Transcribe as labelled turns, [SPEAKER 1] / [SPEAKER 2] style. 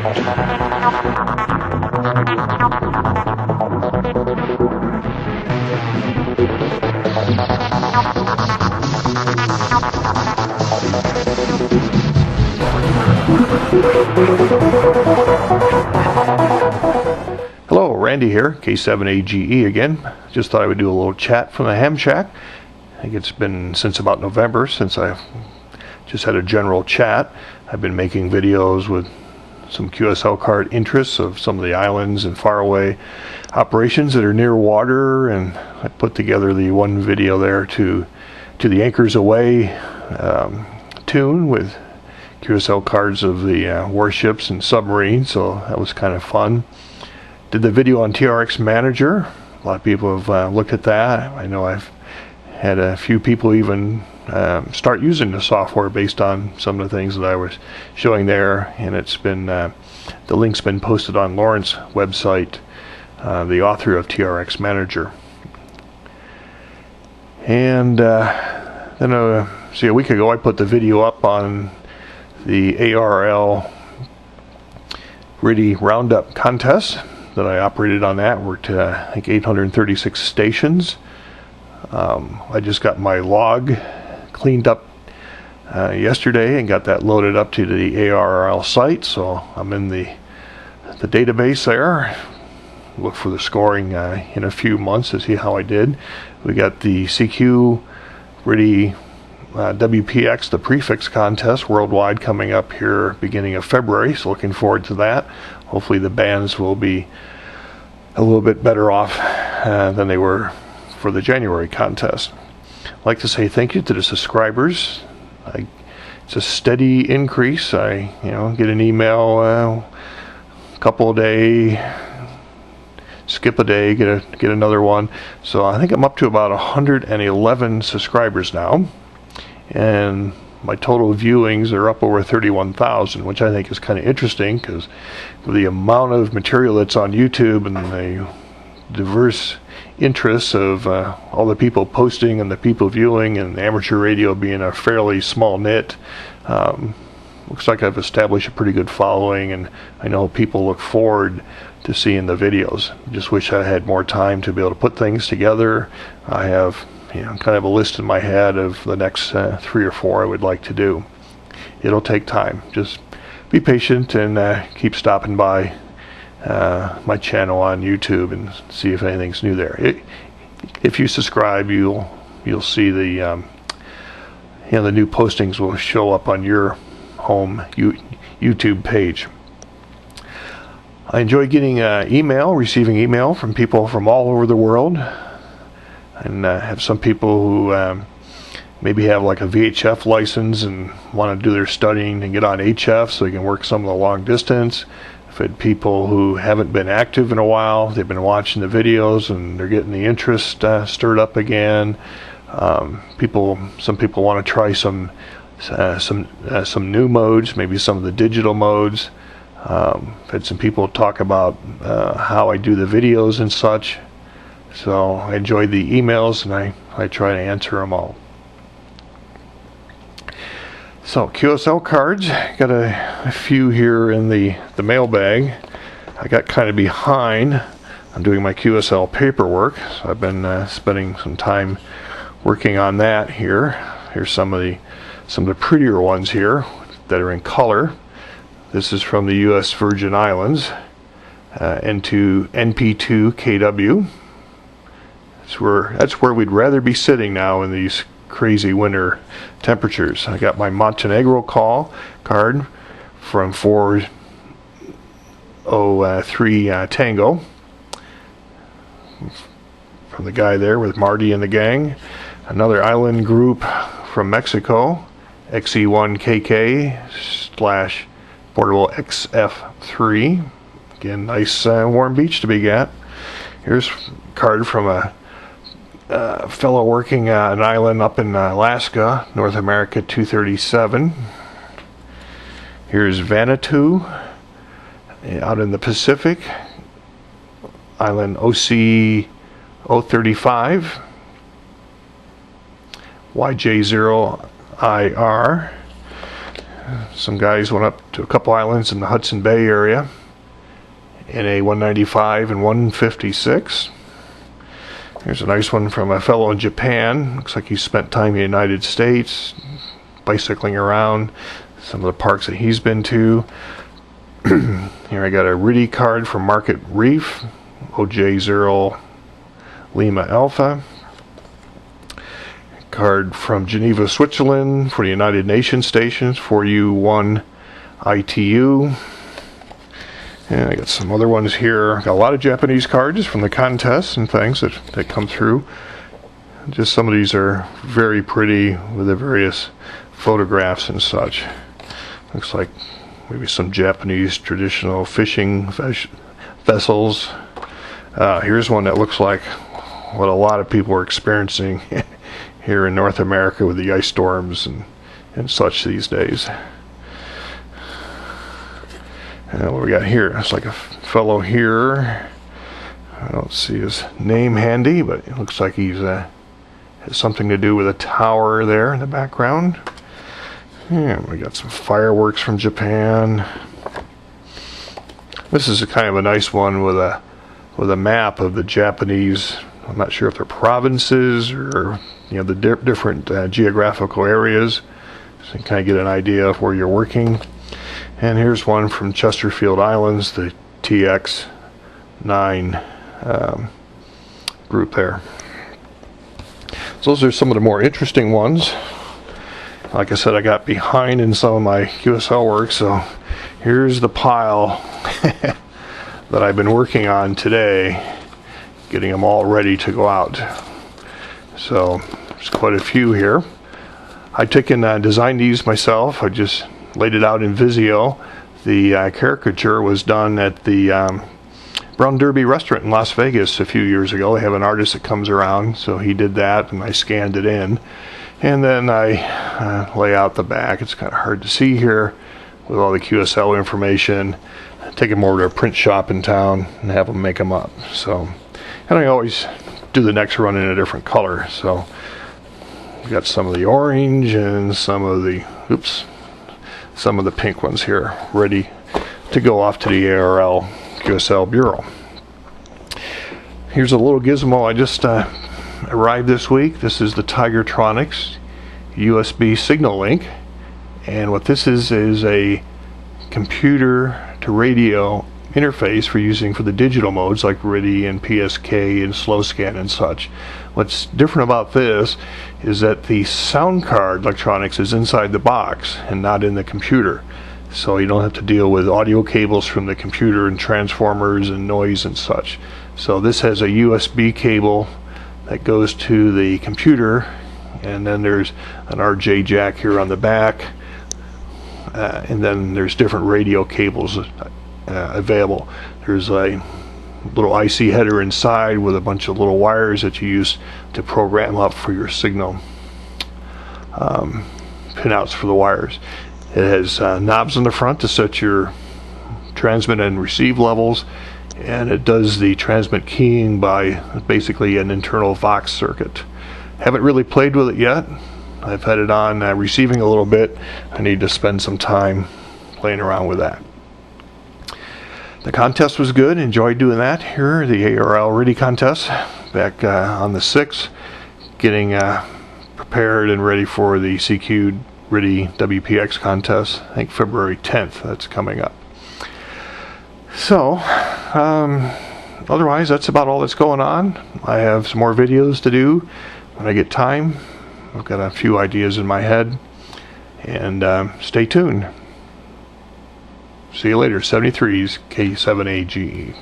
[SPEAKER 1] Hello, Randy here, K7AGE again. Just thought I would do a little chat from the Hamshack. I think it's been since about November since I've just had a general chat. I've been making videos with some QSL card interests of some of the islands and faraway operations that are near water, and I put together the one video there to the Anchors Away tune with QSL cards of the warships and submarines, so that was kind of fun. Did the video on TRX Manager. A lot of people have looked at that. I know I've had a few people even start using the software based on some of the things that I was showing there, and it's been the link's been posted on Lauren's website, the author of TRX Manager. And then see, a week ago I put the video up on the ARL RTTY Roundup contest that I operated on. That worked I think 836 stations. I just got my log cleaned up yesterday and got that loaded up to the ARL site, so I'm in the database there. Look for the scoring in a few months to see how I did. We got the CQ RTTY WPX, the prefix contest worldwide, coming up here beginning of February, so looking forward to that. Hopefully the bands will be a little bit better off than they were for the January contest. I'd like to say thank you to the subscribers. It's a steady increase. I get an email a couple a day, skip a day, get another one. So I think I'm up to about 111 subscribers now, and my total viewings are up over 31,000, which I think is kind of interesting because the amount of material that's on YouTube and the diverse interests of all the people posting and the people viewing, and amateur radio being a fairly small knit, looks like I've established a pretty good following, and I know people look forward to seeing the videos. Just wish I had more time to be able to put things together. I have kind of a list in my head of the next 3 or 4 I would like to do. It'll take time. Just be patient and keep stopping by my channel on YouTube and see if anything's new there. If you subscribe, you'll see the the new postings will show up on your home YouTube page. I enjoy getting receiving email from people from all over the world, and have some people who maybe have like a VHF license and want to do their studying and get on HF so they can work some of the long distance. I've had people who haven't been active in a while. They've been watching the videos and they're getting the interest stirred up again. Some people want to try some new modes, maybe some of the digital modes. I've had some people talk about how I do the videos and such. So I enjoy the emails, and I try to answer them all. So QSL cards, got a few here in the mailbag. I got kind of behind on doing my QSL paperwork, so I've been spending some time working on that here. Here's some of the prettier ones here that are in color. This is from the U.S. Virgin Islands, NP2 KW. That's where we'd rather be sitting now in these crazy winter temperatures. I got my Montenegro card from 403 Tango, from the guy there with Marty and the gang. Another island group from Mexico, XE1KK/portable XF3. Again, nice warm beach to be got. Here's a card from a fellow working an island up in Alaska, North America 237. Here's Vanuatu out in the Pacific, island OC 035, YJ0IR. Some guys went up to a couple islands in the Hudson Bay area in a 195 and 156. Here's a nice one from a fellow in Japan. Looks like he spent time in the United States, bicycling around some of the parks that he's been to. Here I got a RIDI card from Market Reef, OJ0 Lima Alpha. Card from Geneva, Switzerland for the United Nations stations, 4U1 ITU. And I got some other ones here. Got a lot of Japanese cards from the contests and things that come through. Just some of these are very pretty with the various photographs and such. Looks like maybe some Japanese traditional fishing vessels. Here's one that looks like what a lot of people are experiencing here in North America with the ice storms and such these days. And what we got here? It's like a fellow here. I don't see his name handy, but it looks like he's has something to do with a tower there in the background. And we got some fireworks from Japan. This is a kind of a nice one with a map of the Japanese. I'm not sure if they're provinces or the different geographical areas, so you can kind of get an idea of where you're working. And here's one from Chesterfield Islands, the TX9 group there. So those are some of the more interesting ones. Like I said, I got behind in some of my QSL work, so here's the pile that I've been working on today, getting them all ready to go out. So there's quite a few here. I've taken designed these myself. I just laid it out in Visio. The caricature was done at the Brown Derby restaurant in Las Vegas a few years ago. They have an artist that comes around, so he did that and I scanned it in. And then I lay out the back. It's kind of hard to see here with all the QSL information. Take them over to a print shop in town and have them make them up. So, and I always do the next run in a different color. So we got some of the orange and some of the pink ones here ready to go off to the ARL QSL Bureau. Here's a little gizmo I just arrived this week. This is the Tigertronics USB SignaLink, and what this is a computer to radio interface for using for the digital modes like RIDI and PSK and slow scan and such. What's different about this is that the sound card electronics is inside the box and not in the computer, so you don't have to deal with audio cables from the computer and transformers and noise and such. So this has a USB cable that goes to the computer, and then there's an RJ jack here on the back, and then there's different radio cables available. There's a little IC header inside with a bunch of little wires that you use to program up for your signal pinouts for the wires. It has knobs on the front to set your transmit and receive levels, and it does the transmit keying by basically an internal Vox circuit. Haven't really played with it yet. I've had it on receiving a little bit. I need to spend some time playing around with that. The contest was good. Enjoyed doing that here, the ARL RIDI contest back on the 6th, getting prepared and ready for the CQ RIDI WPX contest. I think February 10th, that's coming up. So otherwise that's about all that's going on. I have some more videos to do when I get time. I've got a few ideas in my head, and stay tuned. See you later. 73's K7AGE.